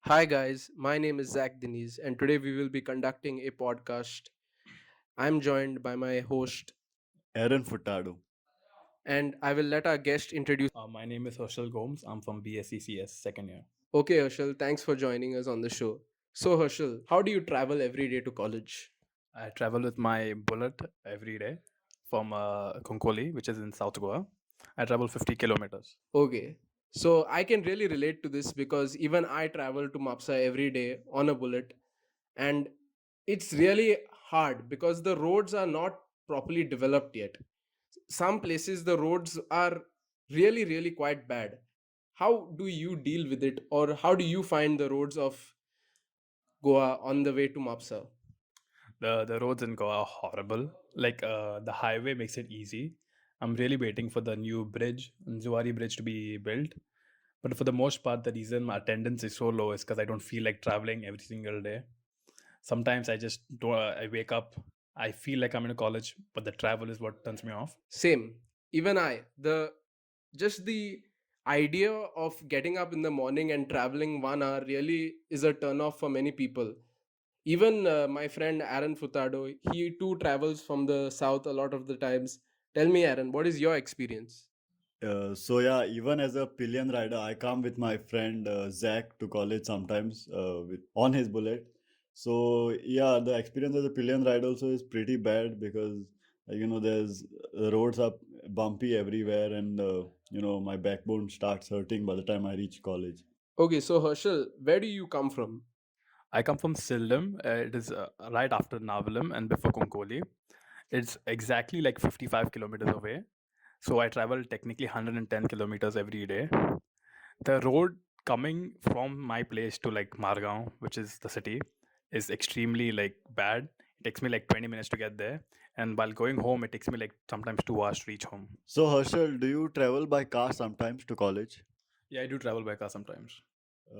Hi, guys. My name is Zach Diniz, and today we will be conducting a podcast. I'm joined by my host, Aaron Furtado. and I will let our guest introduce. My name is Herschel Gomes. I'm from BSCCS second year. Okay, Herschel, thanks for joining us on the show. So, Herschel, how do you travel every day to college? I travel with my bullet every day from Konkoli, which is in South Goa. I travel 50 kilometers. Okay, so I can really relate to this because even I travel to Mapsa every day on a bullet, and it's really hard because the roads are not properly developed yet. Some places the roads are really quite bad. How do you deal with it, or how do you find the roads of Goa on the way to Mapsa? The roads in Goa are horrible. The highway makes it easy. I'm really waiting for the new bridge, Zuari Bridge, to be built. But for the most part, the reason my attendance is so low is because I don't feel like traveling every single day. Sometimes I just don't. I wake up, I feel like I'm in a college, but the travel is what turns me off. Same, even I, the idea of getting up in the morning and traveling 1 hour really is a turn off for many people. Even my friend Aaron Futado, he too travels from the south a lot of the times. Tell me, Aaron, what is your experience? So even as a pillion rider, I come with my friend Zach to college sometimes on his bullet. So yeah, the experience as a pillion rider also is pretty bad because there's the roads are bumpy everywhere, and my backbone starts hurting by the time I reach college. Okay, so Herschel, where do you come from? I come from Sildam. It is right after Navalam and before Konkoli. It's exactly like 55 kilometers away. So I travel technically 110 kilometers every day. The road coming from my place to like Margao, which is the city, is extremely like bad. It takes me like 20 minutes to get there. And while going home, it takes me like sometimes 2 hours to reach home. So Herschel, do you travel by car sometimes to college? Yeah, I do travel by car sometimes.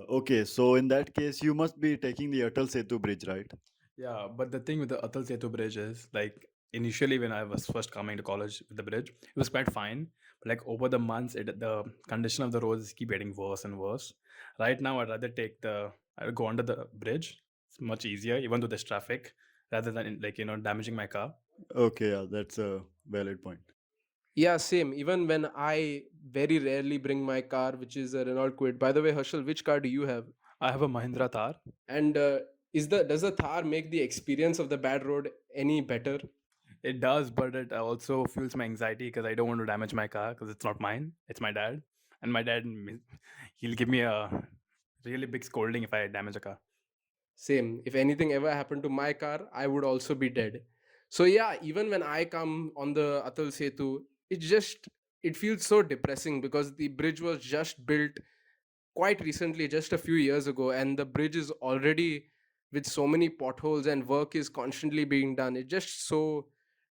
Okay, so in that case, you must be taking the Atal Setu bridge, right? Yeah, but the thing with the Atal Setu bridge is like initially when I was first coming to college with the bridge, it was quite fine. But like over the months, the condition of the roads keep getting worse and worse. Right now, I'd rather I would go under the bridge. It's much easier, even though there's traffic, rather than damaging my car. Okay, yeah, that's a valid point. Yeah, same. Even when I very rarely bring my car, which is a Renault Kwid. By the way, Herschel, which car do you have? I have a Mahindra Thar. And does the Thar make the experience of the bad road any better? It does, but it also fuels my anxiety because I don't want to damage my car because it's not mine. It's my dad, and my dad he'll give me a really big scolding if I damage a car. Same. If anything ever happened to my car, I would also be dead. So yeah, even when I come on the Atal Setu, it feels so depressing because the bridge was just built quite recently, just a few years ago, and the bridge is already with so many potholes and work is constantly being done. It's just so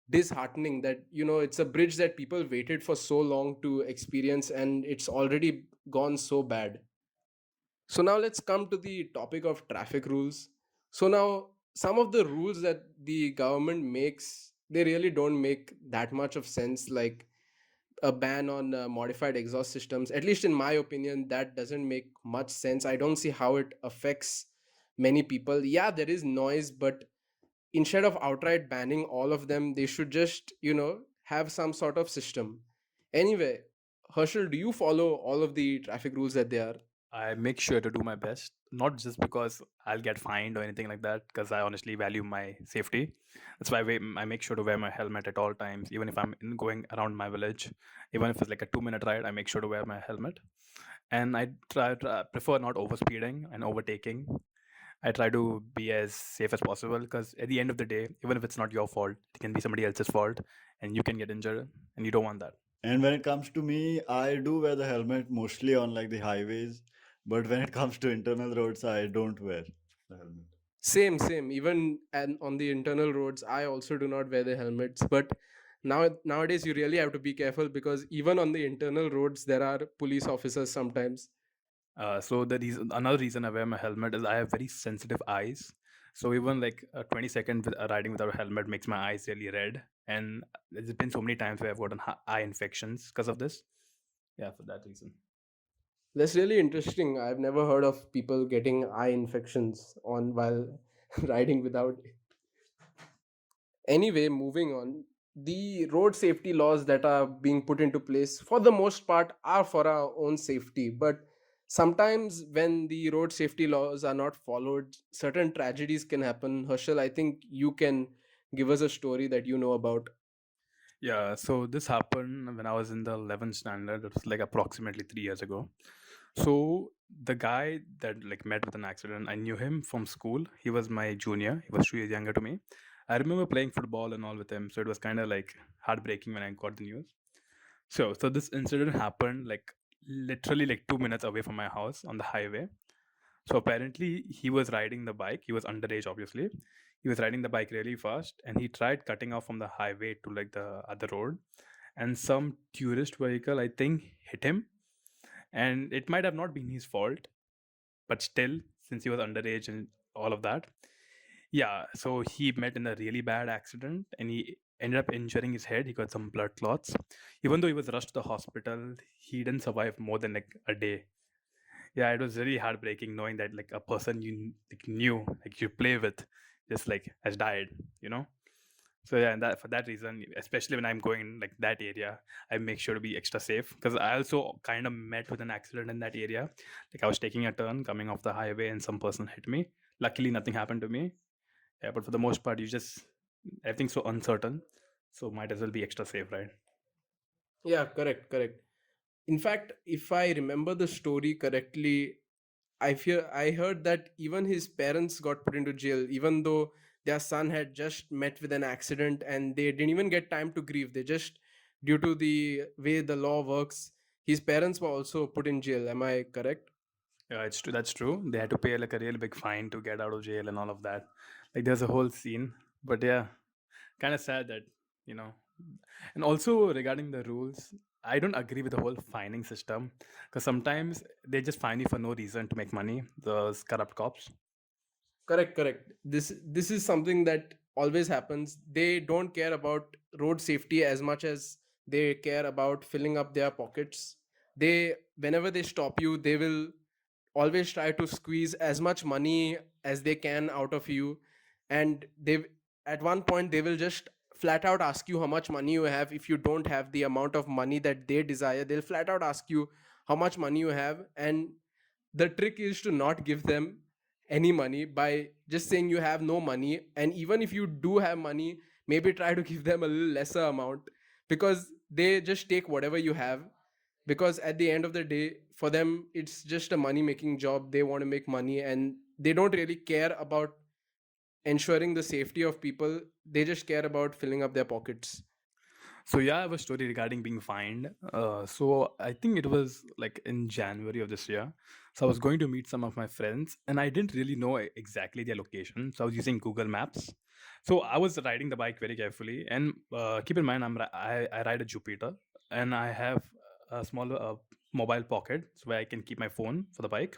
disheartening that it's a bridge that people waited for so long to experience, and it's already gone so bad. So now let's come to the topic of traffic rules. So now some of the rules that the government makes, they really don't make that much of sense, like a ban on modified exhaust systems. At least in my opinion, that doesn't make much sense. I don't see how it affects many people. Yeah, there is noise, but instead of outright banning all of them, they should just have some sort of system. Anyway, Herschel, do you follow all of the traffic rules that they are? I make sure to do my best, not just because I'll get fined or anything like that, because I honestly value my safety. That's why I make sure to wear my helmet at all times, even if going around my village. Even if it's like a 2 minute ride, I make sure to wear my helmet. And I prefer not overspeeding and overtaking. I try to be as safe as possible because at the end of the day, even if it's not your fault, it can be somebody else's fault and you can get injured and you don't want that. And when it comes to me, I do wear the helmet mostly on like the highways, but when it comes to internal roads, I don't wear the helmet. Same. Even and on the internal roads, I also do not wear the helmets. But nowadays, you really have to be careful because even on the internal roads, there are police officers sometimes. Another reason I wear my helmet is I have very sensitive eyes. So even like 20 seconds riding without a helmet makes my eyes really red. And there's been so many times where I've gotten eye infections because of this. Yeah, for that reason. That's really interesting. I've never heard of people getting eye infections on while riding without. Anyway, moving on. The road safety laws that are being put into place, for the most part, are for our own safety. But sometimes, when the road safety laws are not followed, certain tragedies can happen. Herschel, I think you can give us a story that you know about. Yeah, so this happened when I was in the 11th standard. It was like approximately 3 years ago. So the guy that like met with an accident, I knew him from school. He was my junior. He was 2 years younger to me. I remember playing football and all with him. So it was kind of like heartbreaking when I got the news. So this incident happened like literally like 2 minutes away from my house on the highway. So apparently he was riding the bike. He was underage, obviously. He was riding the bike really fast, and he tried cutting off from the highway to like the other road. And some tourist vehicle, I think, hit him. And it might have not been his fault, but still, since he was underage and all of that, yeah. So he met in a really bad accident, and he ended up injuring his head. He got some blood clots. Even though he was rushed to the hospital, he didn't survive more than like a day. Yeah, it was really heartbreaking knowing that like a person you like, knew, like you play with, just like has died. You know. So yeah, and that for that reason, especially when I'm going in like that area, I make sure to be extra safe because I also kind of met with an accident in that area. Like I was taking a turn coming off the highway and some person hit me. Luckily, nothing happened to me. Yeah, but for the most part, you just everything's so uncertain, so might as well be extra safe, right? Yeah, correct, correct. In fact, if I remember the story correctly, I heard that even his parents got put into jail, even though their son had just met with an accident and they didn't even get time to grieve. They just, due to the way the law works, his parents were also put in jail. Am I correct? Yeah, it's true. That's true. They had to pay like a really big fine to get out of jail and all of that. Like there's a whole scene. But yeah, kind of sad that, you know. And also regarding the rules, I don't agree with the whole fining system because sometimes they just fine you for no reason to make money. Those corrupt cops. Correct, correct. This is something that always happens. They don't care about road safety as much as they care about filling up their pockets. They Whenever they stop you, they will always try to squeeze as much money as they can out of you, and they at one point they will just flat out ask you how much money you have. If you don't have the amount of money that they desire, they'll flat out ask you how much money you have, and the trick is to not give them any money by just saying you have no money. And even if you do have money, maybe try to give them a little lesser amount, because they just take whatever you have, because at the end of the day, for them it's just a money making job. They want to make money and they don't really care about ensuring the safety of people. They just care about filling up their pockets. So yeah, I have a story regarding being fined. So I think it was like in January of this year. So I was going to meet some of my friends, and I didn't really know exactly their location. So I was using Google Maps. So I was riding the bike very carefully, and keep in mind, I ride a Jupiter, and I have a small mobile pocket so where I can keep my phone for the bike.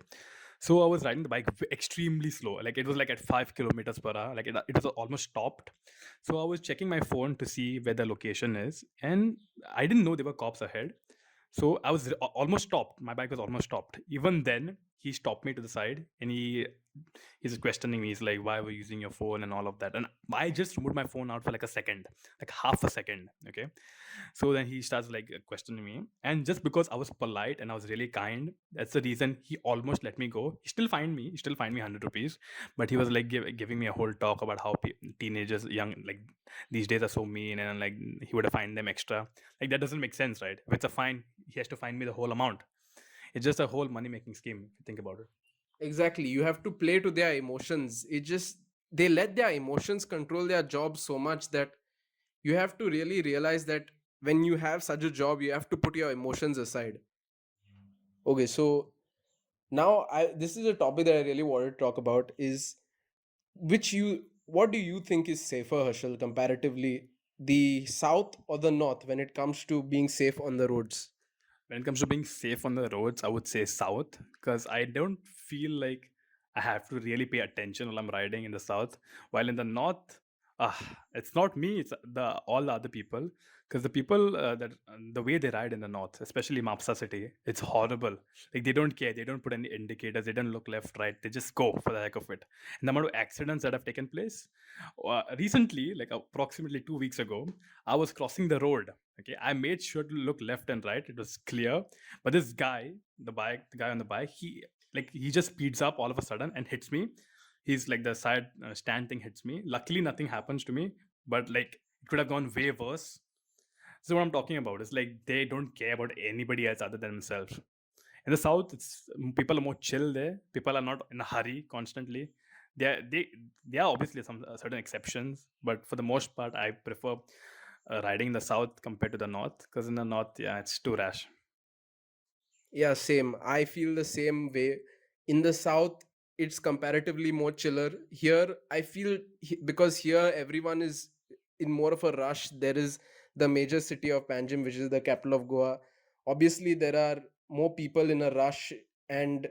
So I was riding the bike extremely slow. Like it was like at 5 kilometers per hour. Like it was almost stopped. So I was checking my phone to see where the location is, and I didn't know there were cops ahead. So I was almost stopped. My bike was almost stopped. Even then, he stopped me to the side, and he's questioning me. He's like, "Why were you using your phone and all of that?" And I just removed my phone out for like a second, like half a second. Okay, so then he starts like questioning me, and just because I was polite and I was really kind, that's the reason he almost let me go. He still fined me 100 rupees, but he was like giving me a whole talk about how teenagers, young like these days are so mean, and like he would have fined them extra. Like that doesn't make sense, right? If it's a fine, he has to fine me the whole amount. It's just a whole money making scheme if you think about it. Exactly, you have to play to their emotions. It just, they let their emotions control their job so much that you have to really realize that when you have such a job, you have to put your emotions aside. Okay, so now I this is a topic that I really wanted to talk about, is which you what do you think is safer, Herschel, comparatively, the south or the north, when it comes to being safe on the roads? When it comes to being safe on the roads, I would say south because I don't feel like I have to really pay attention while I'm riding in the south. While in the north, It's not me. It's the all the other people. Because the people that the way they ride in the north, especially Mapsa city, it's horrible. Like they don't care. They don't put any indicators. They don't look left, right. They just go for the heck of it. And the amount of accidents that have taken place recently, like approximately 2 weeks ago, I was crossing the road. Okay, I made sure to look left and right. It was clear. But this guy, the guy on the bike, he just speeds up all of a sudden and hits me. He's like the side stand thing hits me. Luckily, nothing happens to me, but like it could have gone way worse. So what I'm talking about is like they don't care about anybody else other than themselves. In the south, it's people are more chill there. People are not in a hurry constantly. They are obviously some certain exceptions, but for the most part, I prefer riding in the south compared to the north because in the north, yeah, it's too rash. Yeah, same. I feel the same way. In the south, it's comparatively more chiller. Here, I feel because here everyone is in more of a rush. There is the major city of Panjim, which is the capital of Goa. Obviously, there are more people in a rush, and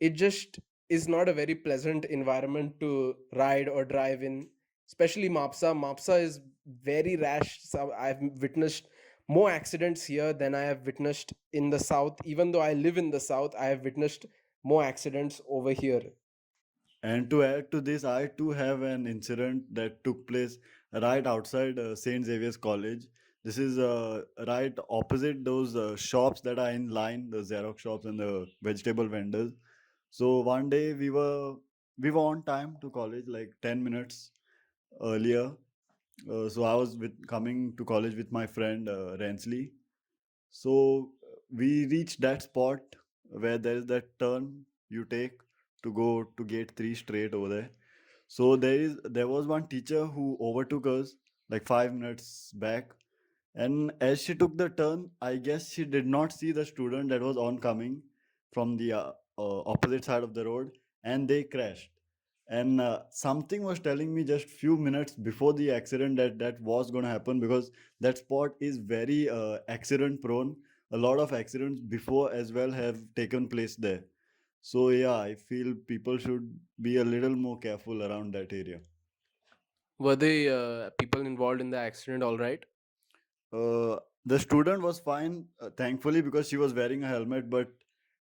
it just is not a very pleasant environment to ride or drive in. Especially Mapsa. Mapsa is very rash. So I've witnessed more accidents here than I have witnessed in the south. Even though I live in the south, I have witnessed more accidents over here. And to add to this, I too have an incident that took place right outside St. Xavier's College. This is right opposite those shops that are in line, the Xerox shops and the vegetable vendors. So one day we were on time to college, like 10 minutes earlier. So I was coming to college with my friend Rensley. So we reached that spot where there is that turn you take to go to gate 3 straight over there. So there was one teacher who overtook us like 5 minutes back, and as she took the turn, I guess she did not see the student that was oncoming from the opposite side of the road, and they crashed. And something was telling me just few minutes before the accident that that was going to happen, because that spot is very accident prone. A lot of accidents before as well have taken place there. So yeah, I feel people should be a little more careful around that area. Were the people involved in the accident all right? The student was fine, thankfully, because she was wearing a helmet, but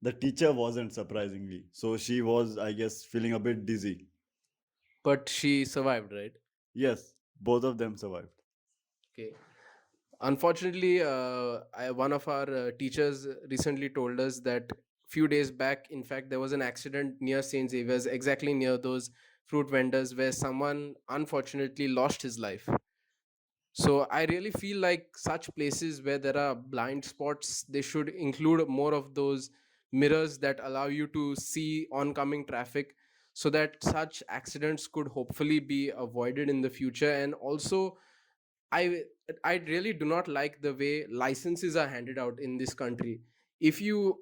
the teacher wasn't, surprisingly. So she was, I guess, feeling a bit dizzy. But she survived, right? Yes, both of them survived. Okay. Unfortunately, one of our teachers recently told us that few days back, in fact, there was an accident near St. Xavier's, exactly near those fruit vendors, where someone unfortunately lost his life. So I really feel like such places where there are blind spots, they should include more of those mirrors that allow you to see oncoming traffic, so that such accidents could hopefully be avoided in the future. And also, I I really do not like the way licenses are handed out in this country. If you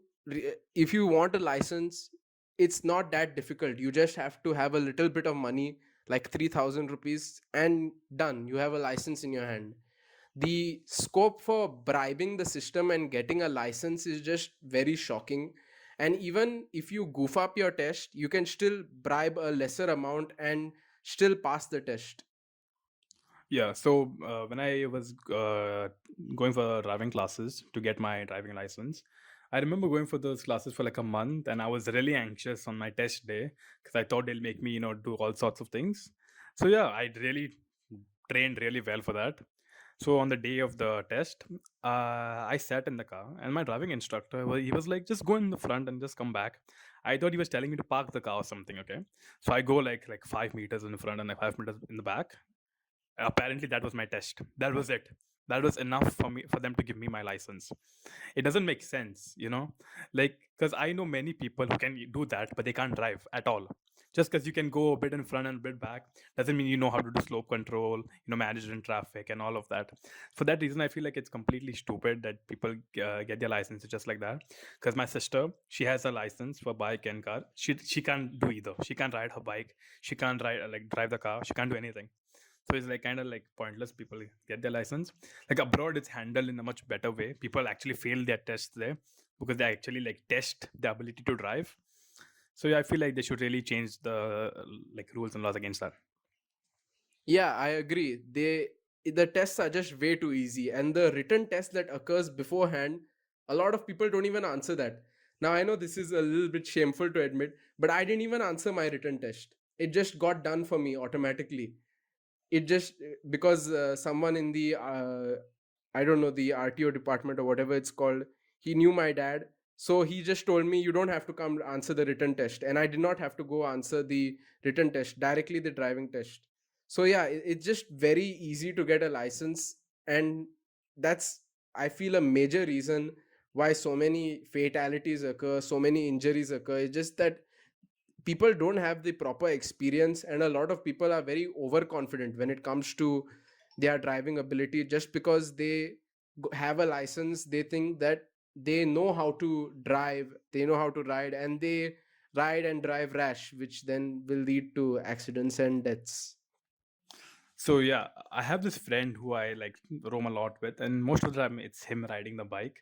want a license, it's not that difficult. You just have to have a little bit of money, like 3,000 rupees, and done. You have a license in your hand. The scope for bribing the system and getting a license is just very shocking. And even if you goof up your test, you can still bribe a lesser amount and still pass the test. Yeah, so when I was going for driving classes to get my driving license, I remember going for those classes for like a month, and I was really anxious on my test day because I thought they'll make me, do all sorts of things. So yeah, I really trained really well for that. So on the day of the test, I sat in the car, and my driving instructor, he was like, "Just go in the front and just come back." I thought he was telling me to park the car or something. Okay, so I go like 5 meters in the front and like 5 meters in the back. Apparently that was my test. That was it. That was enough for them to give me my license. It doesn't make sense, like, because I know many people who can do that but they can't drive at all. Just because you can go a bit in front and a bit back doesn't mean you know how to do slope control, manage in traffic and all of that. For that reason, I feel like it's completely stupid that people get their licenses just like that. Because my sister, she has a license for bike and car. She can't do either. She can't ride her bike. She can't ride like drive the car. She can't do anything. So it's like kind of like pointless. People get their license. Like abroad, it's handled in a much better way. People actually fail their tests there because they actually like test the ability to drive. So yeah, I feel like they should really change the like rules and laws against that. Yeah, I agree. The tests are just way too easy, and the written test that occurs beforehand, a lot of people don't even answer that. Now I know this is a little bit shameful to admit, but I didn't even answer my written test. It just got done for me automatically. It just because someone in the I don't know, the RTO department or whatever it's called, he knew my dad, so he just told me you don't have to come answer the written test, and I did not have to go answer the written test, directly the driving test. So yeah, it's just very easy to get a license, and that's, I feel, a major reason why so many fatalities occur, so many injuries occur. It's just that people don't have the proper experience, and a lot of people are very overconfident when it comes to their driving ability. Just because they have a license, they think that they know how to drive, they know how to ride, and they ride and drive rash, which then will lead to accidents and deaths. So yeah, I have this friend who I like roam a lot with, and most of the time it's him riding the bike.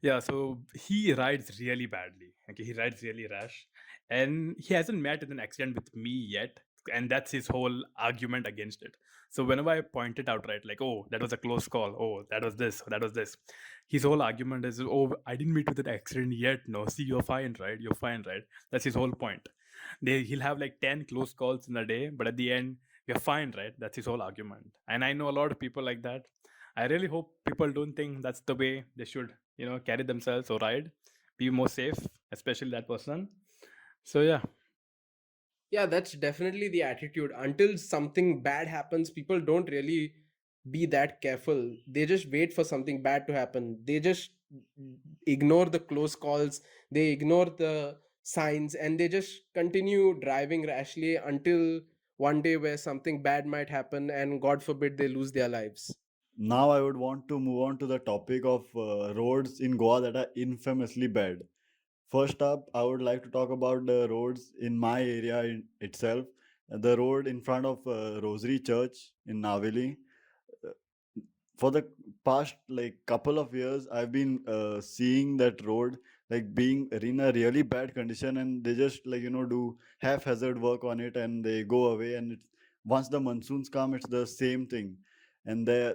Yeah, so he rides really badly. Okay, he rides really rash, and he hasn't met with an accident with me yet. And that's his whole argument against it. So whenever I point it out, right, like, oh, that was a close call. Oh, that was this. That was this. His whole argument is, oh, I didn't meet with an accident yet. No, see, you're fine, right? You're fine, right? That's his whole point. He'll have like 10 close calls in a day, but at the end, you're fine, right? That's his whole argument. And I know a lot of people like that. I really hope people don't think that's the way they should, carry themselves or ride. Be more safe, especially that person. So yeah. Yeah, that's definitely the attitude. Until something bad happens, people don't really be that careful. They just wait for something bad to happen. They just ignore the close calls, they ignore the signs, and they just continue driving rashly until one day where something bad might happen, and God forbid they lose their lives. Now I would want to move on to the topic of roads in Goa that are infamously bad. First up, I would like to talk about the roads in my area itself. The road in front of Rosary Church in Naveli. Uh, For the past like couple of years, I've been seeing that road like being in a really bad condition, and they just like do haphazard work on it and they go away. And it's, once the monsoons come, it's the same thing. And there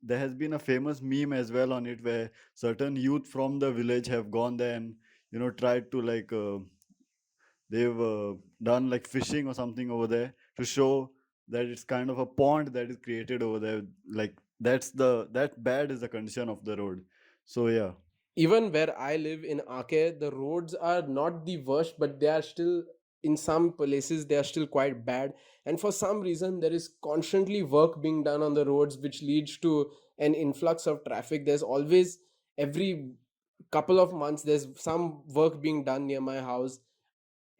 has been a famous meme as well on it where certain youth from the village have gone there and tried to like they've done like fishing or something over there to show that it's kind of a pond that is created over there. Like that bad is the condition of the road. So yeah. Even where I live in Ake, the roads are not the worst, but they are still, in some places, they are still quite bad. And for some reason, there is constantly work being done on the roads, which leads to an influx of traffic. There's always, every couple of months, there's some work being done near my house,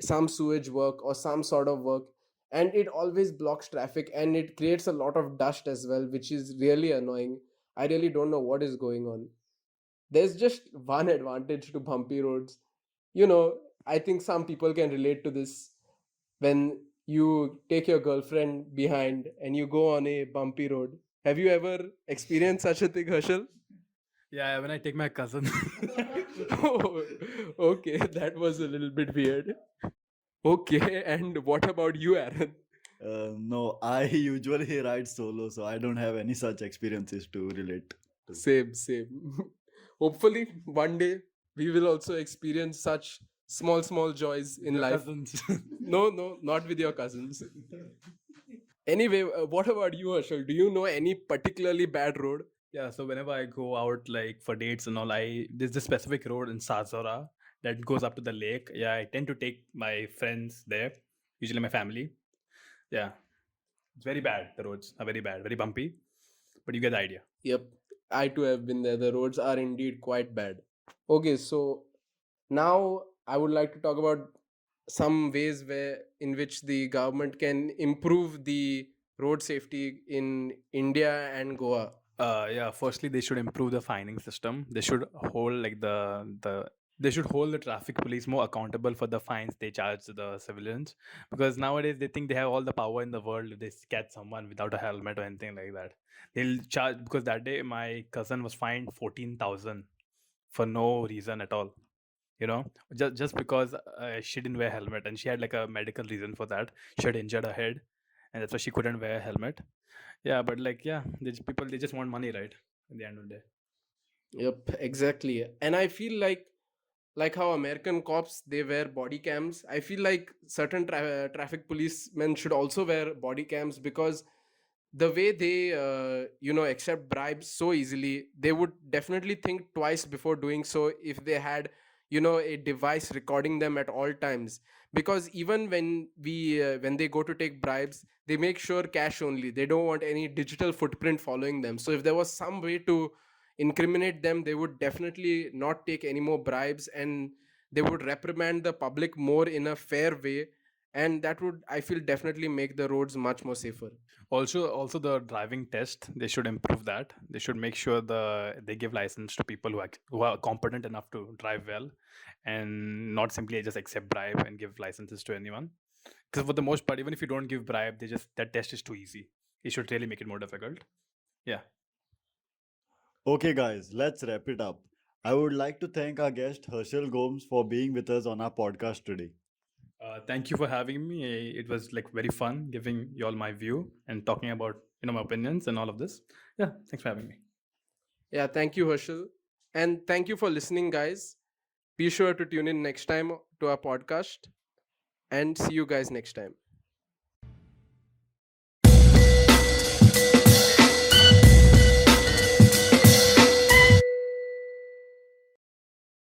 some sewage work or some sort of work. And it always blocks traffic, and it creates a lot of dust as well, which is really annoying. I really don't know what is going on. There's just one advantage to bumpy roads. I think some people can relate to this. When you take your girlfriend behind and you go on a bumpy road. Have you ever experienced such a thing, Herschel? Yeah, when I take my cousin. Oh, okay, that was a little bit weird. Okay, and what about you, Aaron? No, I usually ride solo, so I don't have any such experiences to relate to. Same, same. Hopefully, one day we will also experience such small, small joys in Your life. cousins. No, no, not with your cousins. Anyway, what about you, Herschel? Do you know any particularly bad road? Yeah, so whenever I go out like for dates and all, there's this specific road in Sazora that goes up to the lake. Yeah, I tend to take my friends there, usually my family. Yeah, it's very bad. The roads are very bad, very bumpy, but you get the idea. Yep, I too have been there. The roads are indeed quite bad. Okay, so now I would like to talk about some ways where in which the government can improve the road safety in India and Goa. Yeah, firstly they should improve the fining system. They should hold like they should hold the traffic police more accountable for the fines they charge to the civilians, because nowadays they think they have all the power in the world. If they catch someone without a helmet or anything like that, they'll charge. Because that day my cousin was fined 14,000 for no reason at all, just because she didn't wear helmet, and she had like a medical reason for that. She had injured her head, and that's why she couldn't wear a helmet. Yeah, but like, yeah, people, they just want money, right? At the end of the day. Yep, exactly. And I feel like how American cops they wear body cams. I feel like certain traffic policemen should also wear body cams, because the way they accept bribes so easily, they would definitely think twice before doing so if they had a device recording them at all times. Because even when they go to take bribes, they make sure cash only, they don't want any digital footprint following them. So if there was some way to incriminate them, they would definitely not take any more bribes, and they would reprimand the public more in a fair way, and that would, I feel, definitely make the roads much more safer. Also the driving test, they should improve that. They should make sure they give license to people who are competent enough to drive well, and not simply just accept bribe and give licenses to anyone. Because for the most part, even if you don't give bribe, they just, that test is too easy. You should really make it more difficult. Yeah. Okay, guys, let's wrap it up. I would like to thank our guest Herschel Gomes for being with us on our podcast today. Thank you for having me. It was like very fun giving you all my view and talking about my opinions and all of this. Yeah, thanks for having me. Yeah, thank you, Herschel. And thank you for listening, guys. Be sure to tune in next time to our podcast, and see you guys next time.